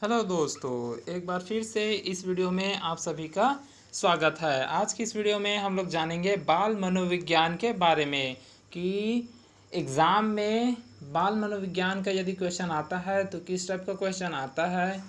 Hello दोस्तों, एक बार फिर से इस वीडियो में आप सभी का स्वागत है। आज की इस वीडियो में हम लोग जानेंगे बाल मनोविज्ञान के बारे में कि एग्ज़ाम में बाल मनोविज्ञान का यदि क्वेश्चन आता है तो किस टाइप का क्वेश्चन आता है,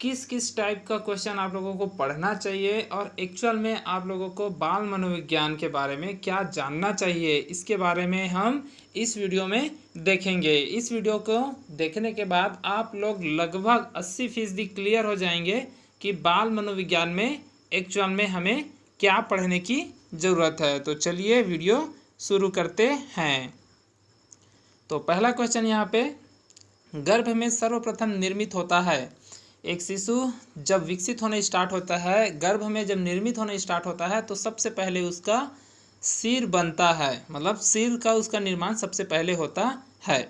किस किस टाइप का क्वेश्चन आप लोगों को पढ़ना चाहिए और एक्चुअल में आप लोगों को बाल मनोविज्ञान के बारे में क्या जानना चाहिए, इसके बारे में हम इस वीडियो में देखेंगे। इस वीडियो को देखने के बाद आप लोग लगभग 80% क्लियर हो जाएंगे कि बाल मनोविज्ञान में एक्चुअल में हमें क्या पढ़ने की ज़रूरत है। तो चलिए वीडियो शुरू करते हैं। तो पहला क्वेश्चन यहाँ पे, गर्भ में सर्वप्रथम निर्मित होता है। एक शिशु जब विकसित होने स्टार्ट होता है, गर्भ में जब निर्मित होने स्टार्ट होता है तो सबसे पहले उसका सिर बनता है, मतलब सिर का उसका निर्माण सबसे पहले होता है।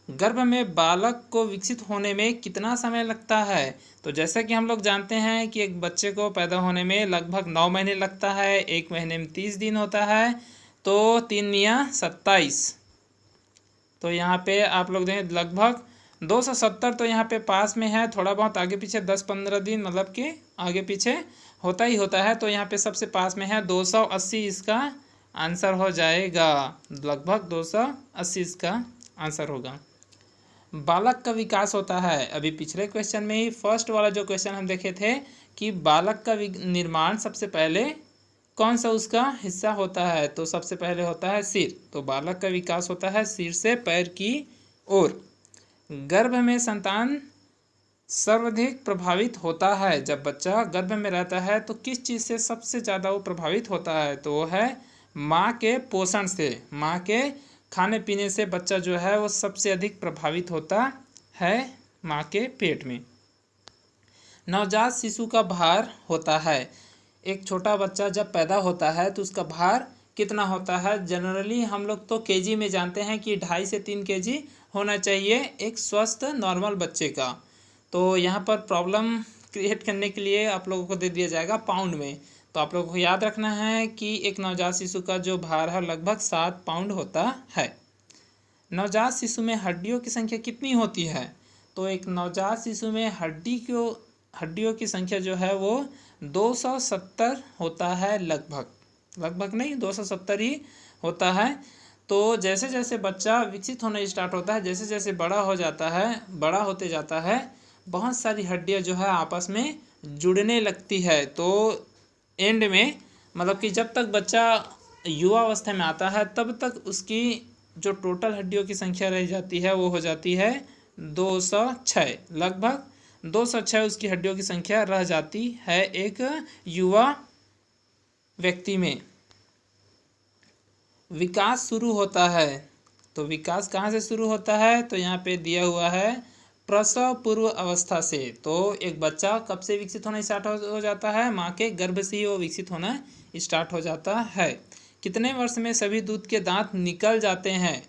गर्भ में बालक को विकसित होने में कितना समय लगता है? तो जैसा कि हम लोग जानते हैं कि एक बच्चे को पैदा होने में लगभग 9 महीने लगता है, 1 महीने में 30 दिन होता है, तो 3 या 27। तो यहाँ पे आप लोग देखें लगभग 270 तो यहाँ पे पास में है, थोड़ा बहुत आगे पीछे 10-15 दिन मतलब कि आगे पीछे होता ही होता है। तो यहाँ पे सबसे पास में है 280, इसका आंसर हो जाएगा। लगभग 280 इसका आंसर होगा। बालक का विकास होता है, अभी पिछले क्वेश्चन में ही फर्स्ट वाला जो क्वेश्चन हम देखे थे कि बालक का निर्माण सबसे पहले कौन सा उसका हिस्सा होता है, तो सबसे पहले होता है सिर। तो बालक का विकास होता है सिर से पैर की ओर। गर्भ में संतान सर्वाधिक प्रभावित होता है। जब बच्चा गर्भ में रहता है तो किस चीज़ से सबसे ज़्यादा वो प्रभावित होता है? तो वो है माँ के पोषण से, माँ के खाने पीने से बच्चा जो है वो सबसे अधिक प्रभावित होता है माँ के पेट में। नवजात शिशु का भार होता है। एक छोटा बच्चा जब पैदा होता है तो उसका भार कितना होता है? जनरली हम लोग तो केजी में जानते हैं कि 2.5 से 3 केजी होना चाहिए एक स्वस्थ नॉर्मल बच्चे का। तो यहाँ पर प्रॉब्लम क्रिएट करने के लिए आप लोगों को दे दिया जाएगा पाउंड में। तो आप लोगों को याद रखना है कि एक नवजात शिशु का जो भार है लगभग 7 पाउंड होता है। नवजात शिशु में हड्डियों की संख्या कितनी होती है? तो एक नवजात शिशु में हड्डियों की संख्या जो है वो 270 होता है, लगभग नहीं 270 ही होता है। तो जैसे जैसे बच्चा विकसित होने स्टार्ट होता है, जैसे जैसे बड़ा होते जाता है, बहुत सारी हड्डियां जो है आपस में जुड़ने लगती है। तो एंड में मतलब कि जब तक बच्चा युवा अवस्था में आता है तब तक उसकी जो टोटल हड्डियों की संख्या रह जाती है वो हो जाती है 206। लगभग 206 उसकी हड्डियों की संख्या रह जाती है एक युवा व्यक्ति में। विकास शुरू होता है, तो विकास कहाँ से शुरू होता है? तो यहाँ पे दिया हुआ है प्रसव पूर्व अवस्था से। तो एक बच्चा कब से विकसित होना स्टार्ट हो जाता है? माँ के गर्भ से ही वो विकसित होना स्टार्ट हो जाता है। कितने वर्ष में सभी दूध के दांत निकल जाते हैं?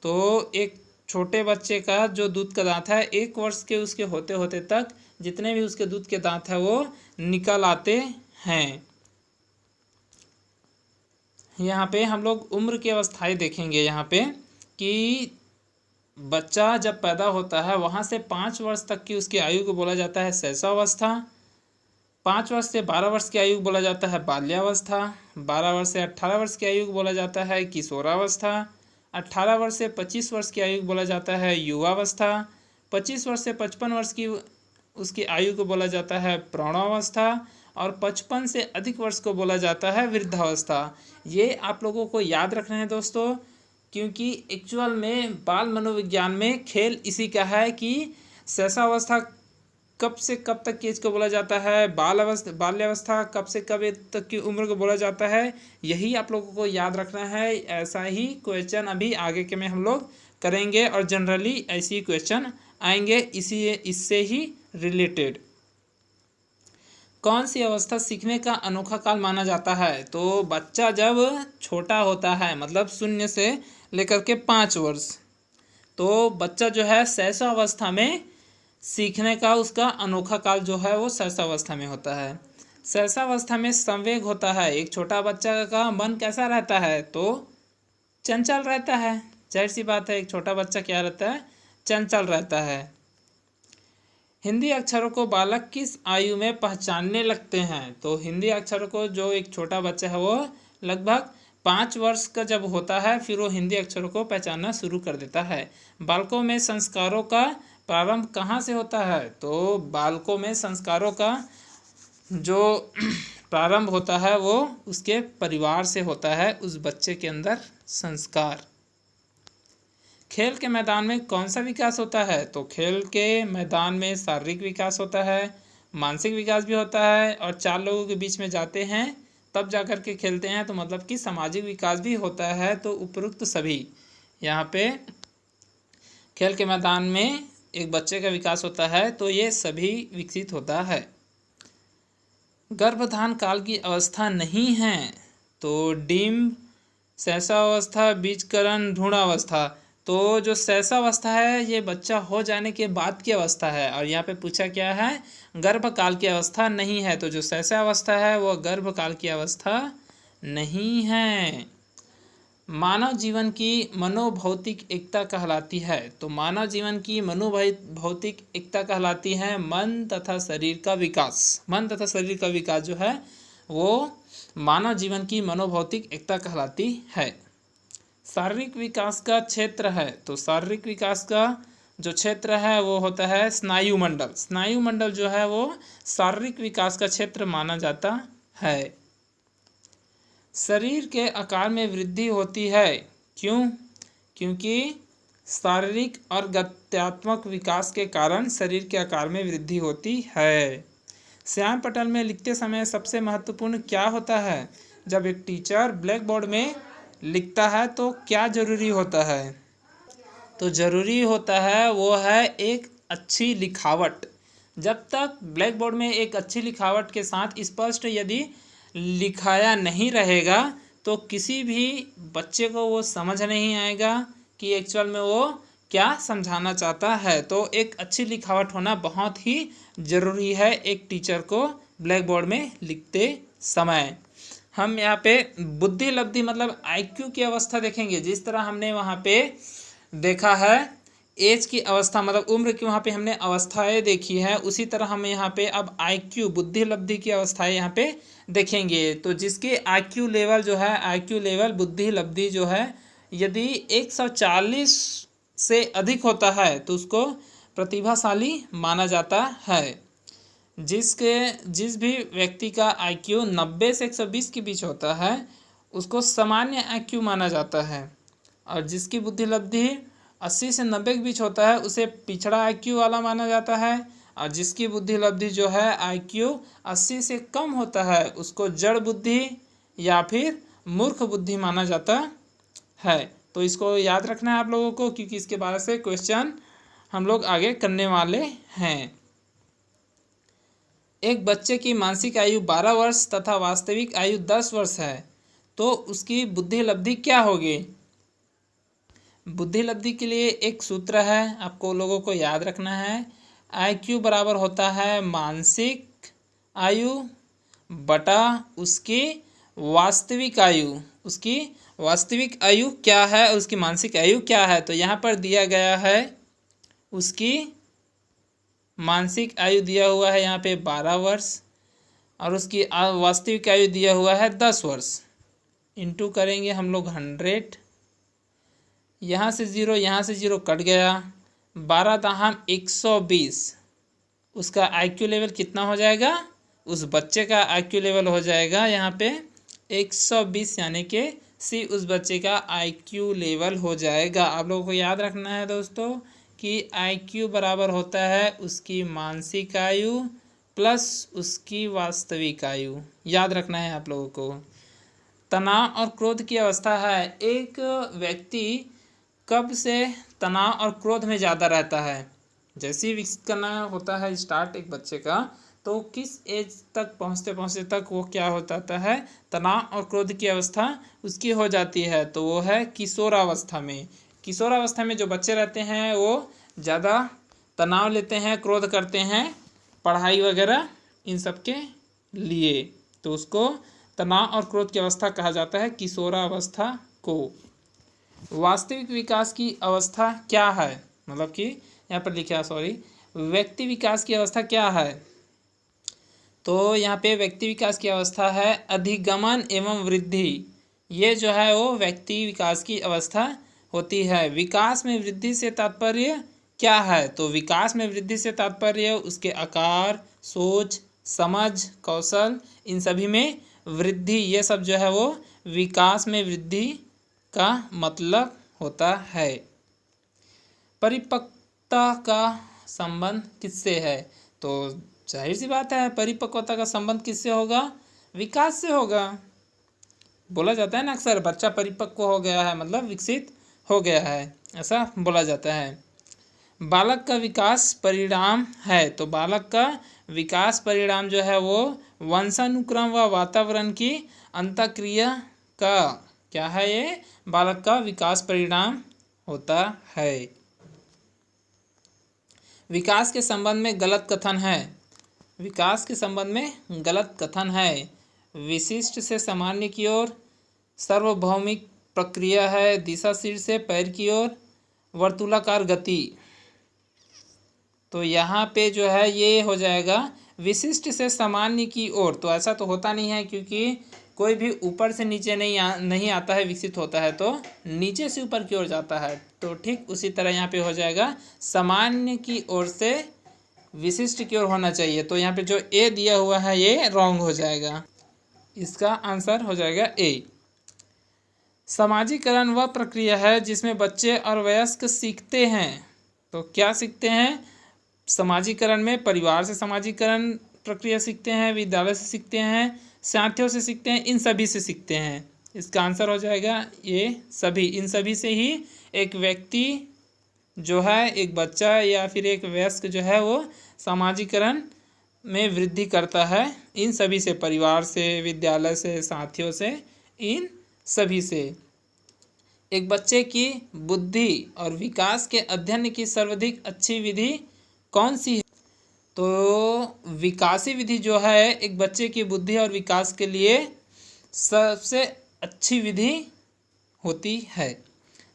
तो एक छोटे बच्चे का जो दूध का दांत है 1 वर्ष के उसके होते होते तक जितने भी उसके दूध के दांत है वो निकल आते हैं। यहाँ पे हम लोग उम्र की अवस्थाएं देखेंगे। यहाँ पे कि बच्चा जब पैदा होता है वहाँ से 5 वर्ष तक की उसकी आयु को बोला जाता है शैशवावस्था। 5 वर्ष से 12 वर्ष की आयु को बोला जाता है बाल्यावस्था। 12 वर्ष से 18 वर्ष की आयु को बोला जाता है किशोरावस्था। 18 वर्ष से 25 वर्ष की आयु को बोला जाता है युवावस्था। 25 वर्ष से 55 वर्ष की उसकी आयु को बोला जाता है प्रौढ़ावस्था। और 55 से अधिक वर्ष को बोला जाता है वृद्धावस्था। ये आप लोगों को याद रखना है दोस्तों, क्योंकि एक्चुअल में बाल मनोविज्ञान में खेल इसी का है कि शैशवावस्था कब से कब तक की एज को बोला जाता है, बाल्यावस्था कब से कब तक की उम्र को बोला जाता है, यही आप लोगों को याद रखना है। ऐसा ही क्वेश्चन अभी आगे के में हम लोग करेंगे और जनरली ऐसे ही क्वेश्चन आएंगे इससे ही रिलेटेड। कौन सी अवस्था सीखने का अनोखा काल माना जाता है? तो बच्चा जब छोटा होता है, मतलब 0 से लेकर के 5 वर्ष, तो बच्चा जो है शैशवावस्था में सीखने का उसका अनोखा काल जो है वो शैशवावस्था में होता है। शैशवावस्था में संवेग होता है। एक छोटा बच्चा का मन कैसा रहता है? तो चंचल रहता है। जाहिर सी बात है, एक छोटा बच्चा क्या रहता है? चंचल रहता है। हिंदी अक्षरों को बालक किस आयु में पहचानने लगते हैं? तो हिंदी अक्षरों को जो एक छोटा बच्चा है वो लगभग 5 वर्ष का जब होता है फिर वो हिंदी अक्षरों को पहचानना शुरू कर देता है। बालकों में संस्कारों का प्रारंभ कहाँ से होता है? तो बालकों में संस्कारों का जो प्रारंभ होता है वो उसके परिवार से होता है, उस बच्चे के अंदर संस्कार। खेल के मैदान में कौन सा विकास होता है? तो खेल के मैदान में शारीरिक विकास होता है, मानसिक विकास भी होता है, और 4 लोगों के बीच में जाते हैं तब जा कर के खेलते हैं, तो मतलब कि सामाजिक विकास भी होता है। तो उपरोक्त सभी यहाँ पे खेल के मैदान में एक बच्चे का विकास होता है, तो ये सभी विकसित होता है। गर्भधान काल की अवस्था नहीं है, तो डिम्ब, शैशवावस्था, बीजकरण, भ्रूणावस्था। तो जो शैशवावस्था है ये बच्चा हो जाने के बाद की अवस्था है, और यहाँ पे पूछा क्या है? गर्भकाल की अवस्था नहीं है। तो जो शैशवावस्था है वो गर्भकाल की अवस्था नहीं है। मानव जीवन की मनोभौतिक एकता कहलाती है। तो मानव जीवन की मनोभौतिक एकता कहलाती है मन तथा शरीर का विकास। मन तथा शरीर का विकास जो है वो मानव जीवन की मनोभौतिक एकता कहलाती है। शारीरिक विकास का क्षेत्र है, तो शारीरिक विकास का जो क्षेत्र है वो होता है स्नायु मंडल। स्नायु मंडल जो है वो शारीरिक विकास का क्षेत्र माना जाता है। शरीर के आकार में वृद्धि होती है, क्यों? क्योंकि शारीरिक और गत्यात्मक विकास के कारण शरीर के आकार में वृद्धि होती है। श्याम पटल में लिखते समय सबसे महत्वपूर्ण क्या होता है? जब एक टीचर ब्लैक बोर्ड में लिखता है तो क्या जरूरी होता है? तो जरूरी होता है वो है एक अच्छी लिखावट। जब तक ब्लैक बोर्ड में एक अच्छी लिखावट के साथ स्पष्ट यदि लिखाया नहीं रहेगा तो किसी भी बच्चे को वो समझ नहीं आएगा कि एक्चुअल में वो क्या समझाना चाहता है। तो एक अच्छी लिखावट होना बहुत ही ज़रूरी है एक टीचर को ब्लैक बोर्ड में लिखते समय। हम यहाँ पे बुद्धि लब्धि मतलब IQ की अवस्था देखेंगे। जिस तरह हमने वहाँ पे देखा है एज की अवस्था मतलब उम्र की वहाँ पे हमने अवस्थाएं देखी है, उसी तरह हम यहाँ पे अब IQ बुद्धि लब्धि की अवस्थाएं यहाँ पे देखेंगे। तो जिसके IQ लेवल जो है IQ लेवल बुद्धि लब्धि जो है यदि 140 से अधिक होता है तो उसको प्रतिभाशाली माना जाता है। जिस भी व्यक्ति का IQ 90 से 120 के बीच होता है उसको सामान्य IQ माना जाता है, और जिसकी बुद्धि लब्धि 80 से 90 के बीच होता है उसे पिछड़ा IQ वाला माना जाता है, और जिसकी बुद्धि लब्धि जो है IQ 80 से कम होता है उसको जड़ बुद्धि या फिर मूर्ख बुद्धि माना जाता है। तो इसको याद रखना है आप लोगों को, क्योंकि इसके बारे से क्वेश्चन हम लोग आगे करने वाले हैं। एक बच्चे की मानसिक आयु 12 वर्ष तथा वास्तविक आयु 10 वर्ष है, तो उसकी बुद्धि लब्धि क्या होगी? बुद्धि लब्धि के लिए एक सूत्र है, आपको लोगों को याद रखना है। IQ बराबर होता है मानसिक आयु बटा उसकी वास्तविक आयु। उसकी वास्तविक आयु क्या है और उसकी मानसिक आयु क्या है? तो यहाँ पर दिया गया है उसकी मानसिक आयु दिया हुआ है यहाँ पे 12 वर्ष और उसकी वास्तविक आयु दिया हुआ है 10 वर्ष। इंटू करेंगे हम लोग 100, यहाँ से 0 कट गया, 12 दाहम 120। उसका IQ लेवल कितना हो जाएगा? उस बच्चे का IQ लेवल हो जाएगा यहाँ पे 120, यानी कि C उस बच्चे का IQ लेवल हो जाएगा। आप लोगों को याद रखना है दोस्तों कि IQ बराबर होता है उसकी मानसिक आयु प्लस उसकी वास्तविक आयु। याद रखना है आप लोगों को। तनाव और क्रोध की अवस्था है। एक व्यक्ति कब से तनाव और क्रोध में ज़्यादा रहता है? जैसे ही विकसित करना होता है स्टार्ट एक बच्चे का, तो किस एज तक पहुँचते तक वो क्या हो जाता है? तनाव और क्रोध की अवस्था उसकी हो जाती है। तो वो है किशोरावस्था में। किशोरावस्था में जो बच्चे रहते हैं वो ज़्यादा तनाव लेते हैं, क्रोध करते हैं पढ़ाई वगैरह इन सब के लिए, तो उसको तनाव और क्रोध की अवस्था कहा जाता है, किशोरावस्था को। वास्तविक विकास की अवस्था क्या है? मतलब कि यहाँ पर लिखा है व्यक्ति विकास की अवस्था क्या है? तो यहाँ पे व्यक्ति विकास की अवस्था है अधिगमन एवं वृद्धि। ये जो है वो व्यक्ति विकास की अवस्था होती है। विकास में वृद्धि से तात्पर्य क्या है? तो विकास में वृद्धि से तात्पर्य उसके आकार, सोच, समझ, कौशल, इन सभी में वृद्धि, ये सब जो है वो विकास में वृद्धि का मतलब होता है। परिपक्वता का संबंध किससे है? तो जाहिर सी बात है, परिपक्वता का संबंध किससे होगा? विकास से होगा। बोला जाता है ना अक्सर, बच्चा परिपक्व हो गया है मतलब विकसित हो गया है, ऐसा बोला जाता है। बालक का विकास परिणाम है। तो बालक का विकास परिणाम जो है वो वंशानुक्रम व वातावरण की अंतःक्रिया का क्या है? ये बालक का विकास परिणाम होता है। विकास के संबंध में गलत कथन है। विकास के संबंध में गलत कथन है। विशिष्ट से सामान्य की ओर, सार्वभौमिक प्रक्रिया है, दिशा सिर से पैर की ओर, वर्तुलाकार गति। तो यहाँ पे जो है ये हो जाएगा विशिष्ट से सामान्य की ओर। तो ऐसा तो होता नहीं है, क्योंकि कोई भी ऊपर से नीचे नहीं आता है, विकसित होता है तो नीचे से ऊपर की ओर जाता है। तो ठीक उसी तरह यहाँ पे हो जाएगा सामान्य की ओर से विशिष्ट की ओर होना चाहिए। तो यहाँ पे जो ए दिया हुआ है ये रॉन्ग हो जाएगा, इसका आंसर हो जाएगा ए। समाजीकरण वह प्रक्रिया है जिसमें बच्चे और वयस्क सीखते हैं। तो क्या सीखते हैं? समाजीकरण में परिवार से समाजीकरण प्रक्रिया सीखते हैं, विद्यालय से सीखते हैं, साथियों से सीखते हैं, इन सभी से सीखते हैं। इसका आंसर हो जाएगा ये सभी। इन सभी से ही एक व्यक्ति जो है, एक बच्चा या फिर एक वयस्क जो है वो समाजीकरण में वृद्धि करता है। इन सभी से, परिवार से, विद्यालय से, साथियों से, इन सभी से। एक बच्चे की बुद्धि और विकास के अध्ययन की सर्वाधिक अच्छी विधि कौन सी है? तो विकासी विधि जो है एक बच्चे की बुद्धि और विकास के लिए सबसे अच्छी विधि होती है।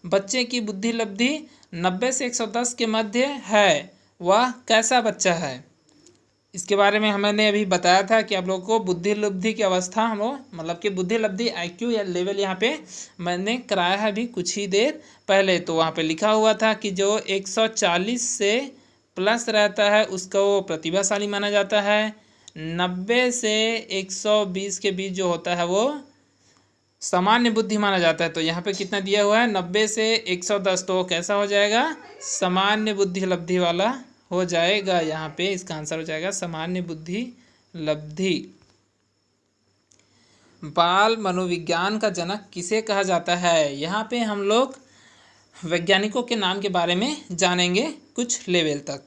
बच्चे की बुद्धि लब्धि 90 से 110 के मध्य है, वह कैसा बच्चा है? इसके बारे में हमने अभी बताया था कि आप लोगों को बुद्धि लब्धि की अवस्था हम लोग मतलब कि बुद्धि लब्धि IQ या लेवल यहाँ पे मैंने कराया है अभी कुछ ही देर पहले। तो वहाँ पे लिखा हुआ था कि जो 140 से प्लस रहता है उसको वो प्रतिभाशाली माना जाता है। 90 से 120 के बीच जो होता है वो सामान्य बुद्धि माना जाता है। तो यहाँ पे कितना दिया हुआ है? 90 से 110। तो कैसा हो जाएगा? सामान्य बुद्धि लब्धि वाला हो जाएगा। यहाँ पे इसका आंसर हो जाएगा सामान्य बुद्धि लब्धि। बाल मनोविज्ञान का जनक किसे कहा जाता है? यहाँ पे हम लोग वैज्ञानिकों के नाम के बारे में जानेंगे कुछ लेवल तक।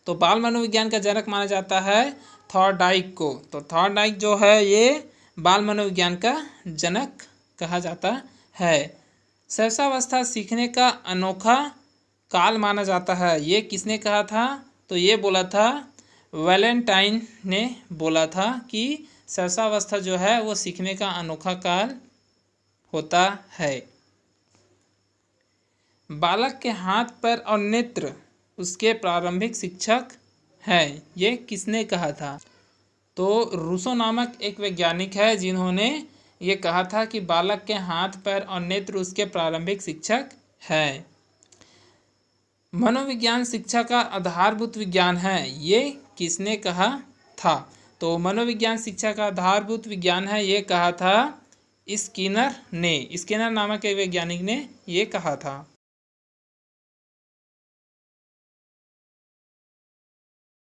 तो बाल मनोविज्ञान का जनक माना जाता है थॉर्नडाइक को। तो थॉर्नडाइक जो है ये बाल मनोविज्ञान का जनक कहा जाता है। शैशवावस्था सीखने का अनोखा काल माना जाता है, ये किसने कहा था? तो ये बोला था वैलेंटाइन ने बोला था कि शैशवावस्था जो है वो सीखने का अनोखा काल होता है। बालक के हाथ, पैर और नेत्र उसके प्रारंभिक शिक्षक हैं, ये किसने कहा था? तो रूसो नामक एक वैज्ञानिक है जिन्होंने ये कहा था कि बालक के हाथ, पैर और नेत्र उसके प्रारंभिक शिक्षक हैं। मनोविज्ञान शिक्षा का आधारभूत विज्ञान है, ये किसने कहा था? तो मनोविज्ञान शिक्षा का आधारभूत विज्ञान है, ये कहा था स्किनर ने। स्किनर नामक एक वैज्ञानिक ने ये कहा था।